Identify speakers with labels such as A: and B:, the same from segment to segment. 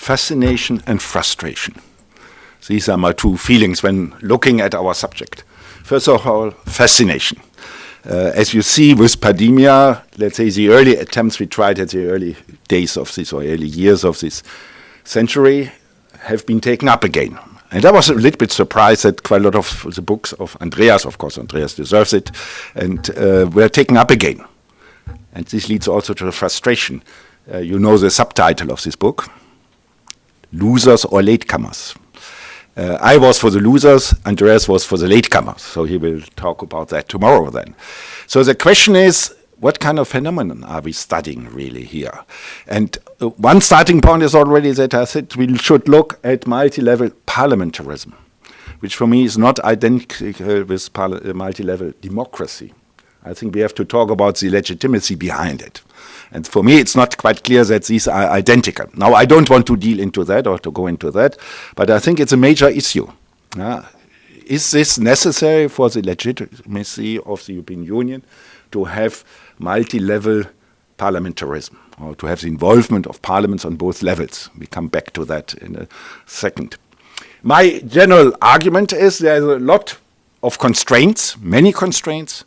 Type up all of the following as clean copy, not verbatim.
A: fascination and frustration. These are my two feelings when looking at our subject. First of all, fascination. As you see with PADEMIA, let's say the early attempts we tried at the early days of this, or early years of this century, have been taken up again. And I was a little bit surprised that quite a lot of the books of Andreas, of course Andreas deserves it, and were taken up again. And this leads also to the frustration. You know the subtitle of this book, Losers or Latecomers. I was for the losers, Andreas was for the latecomers, so he will talk about that tomorrow then. So the question is, what kind of phenomenon are we studying really here? And one starting point is already that I said we should look at multi-level parliamentarism, which for me is not identical with multi-level democracy. I think we have to talk about the legitimacy behind it. And for me, it's not quite clear that these are identical. Now, I don't want to deal into that or to go into that, but I think it's a major issue. Is this necessary for the legitimacy of the European Union to have multi-level parliamentarism, or to have the involvement of parliaments on both levels? We come back to that in a second. My general argument is there's a lot of constraints, many constraints.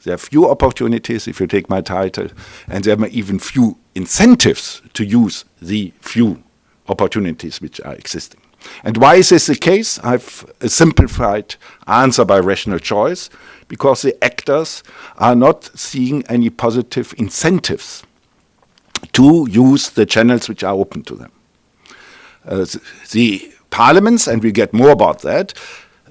A: There are few opportunities, if you take my title, and there are even few incentives to use the few opportunities which are existing. And why is this the case? I have a simplified answer by rational choice, because the actors are not seeing any positive incentives to use the channels which are open to them. The parliaments, and we get more about that,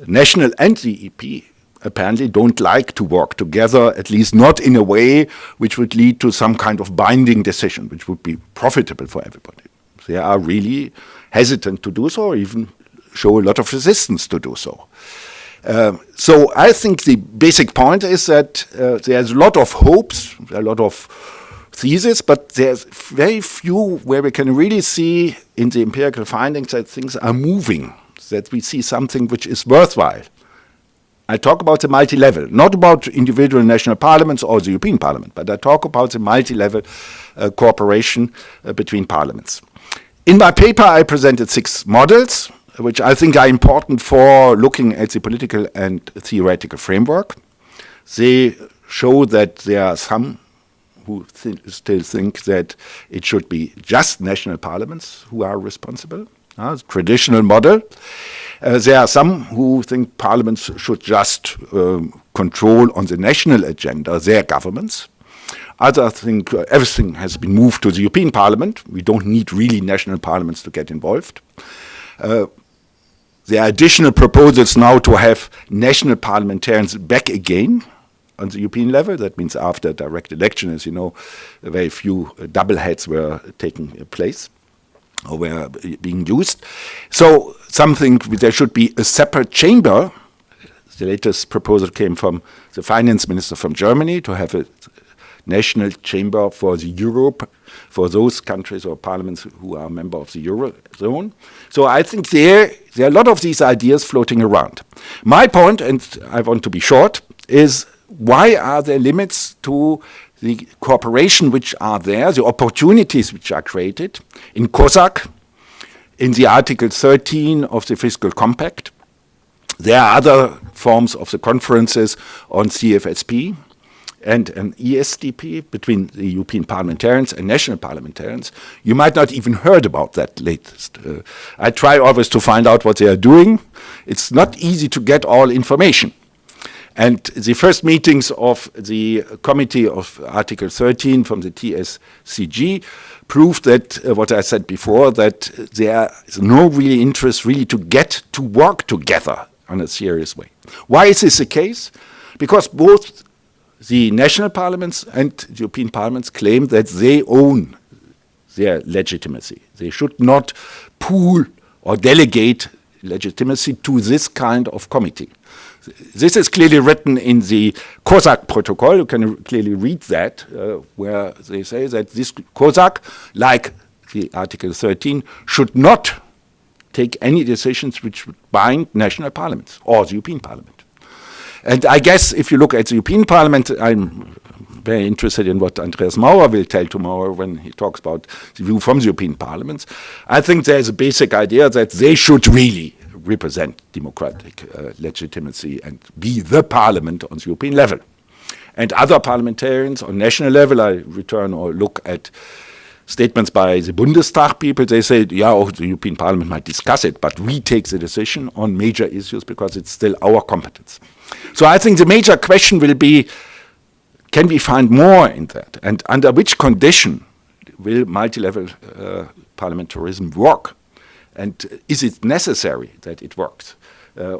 A: national and the EP, apparently don't like to work together, at least not in a way which would lead to some kind of binding decision, which would be profitable for everybody. They are really hesitant to do so, or even show a lot of resistance to do so. So I think the basic point is that there's a lot of hopes, a lot of thesis, but there's very few where we can really see in the empirical findings that things are moving, that we see something which is worthwhile. I talk about the multi-level, not about individual national parliaments or the European Parliament, but I talk about the multi-level cooperation between parliaments. In my paper, I presented 6 models, which I think are important for looking at the political and theoretical framework. They show that there are some who still think that it should be just national parliaments who are responsible, traditional model. There are some who think parliaments should just control on the national agenda their governments. Others think everything has been moved to the European Parliament. We don't need really national parliaments to get involved. There are additional proposals now to have national parliamentarians back again on the European level. That means after direct election, as you know, very few double heads were taking place, or were being used. So something, there should be a separate chamber. The latest proposal came from the finance minister from Germany to have a national chamber for the Europe, for those countries or parliaments who are a member of the Eurozone. So I think there are a lot of these ideas floating around. My point, and I want to be short, is why are there limits to the cooperation which are there, the opportunities which are created in COSAC, in the Article 13 of the Fiscal Compact. There are other forms of the conferences on CFSP and an ESDP between the European parliamentarians and national parliamentarians. You might not even heard about that latest. I try always to find out what they are doing. It's not easy to get all information. And the first meetings of the committee of Article 13 from the TSCG proved that, what I said before, that there is no really interest really to get to work together in a serious way. Why is this the case? Because both the national parliaments and the European parliaments claim that they own their legitimacy. They should not pool or delegate legitimacy to this kind of committee. This is clearly written in the COSAC protocol. You can clearly read that, where they say that this COSAC, like the Article 13, should not take any decisions which would bind national parliaments or the European Parliament. And I guess if you look at the European Parliament, I'm very interested in what Andreas Maurer will tell tomorrow when he talks about the view from the European Parliament. I think there's a basic idea that they should really represent democratic legitimacy and be the parliament on the European level. And other parliamentarians on national level, I return or look at statements by the Bundestag people, they say, yeah, the European Parliament might discuss it, but we take the decision on major issues because it's still our competence. So I think the major question will be, can we find more in that? And under which condition will multi-level parliamentarism work? And is it necessary that it works?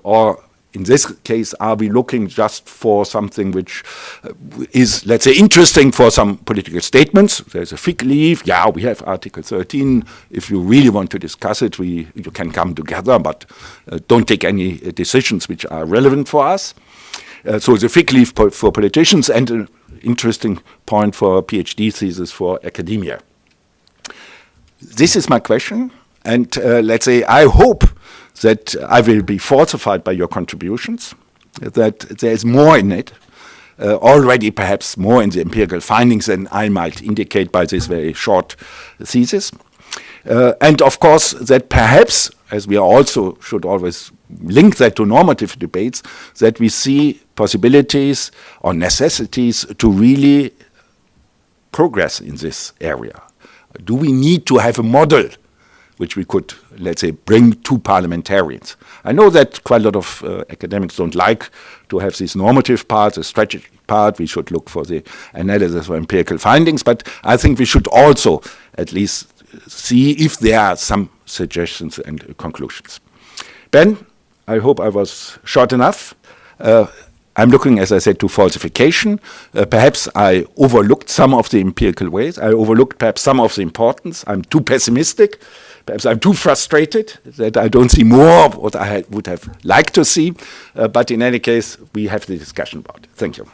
A: Or in this case, are we looking just for something which is, let's say, interesting for some political statements? There's a fig leaf. Yeah, we have Article 13. If you really want to discuss it, you can come together, but don't take any decisions which are relevant for us. So the fig leaf for politicians and an interesting point for a PhD thesis for academia. This is my question. And let's say I hope that I will be falsified by your contributions, that there is more in it, already perhaps more in the empirical findings than I might indicate by this very short thesis. And of course that perhaps, as we also should always link that to normative debates, that we see possibilities or necessities to really progress in this area. Do we need to have a model which we could, let's say, bring to parliamentarians? I know that quite a lot of academics don't like to have this normative part, the strategy part. We should look for the analysis of empirical findings, but I think we should also at least see if there are some suggestions and conclusions. Ben, I hope I was short enough. I'm looking, as I said, to falsification. Perhaps I overlooked some of the empirical ways. I overlooked perhaps some of the importance. I'm too pessimistic. Perhaps I'm too frustrated that I don't see more of what I would have liked to see. But in any case, we have the discussion about it. Thank you.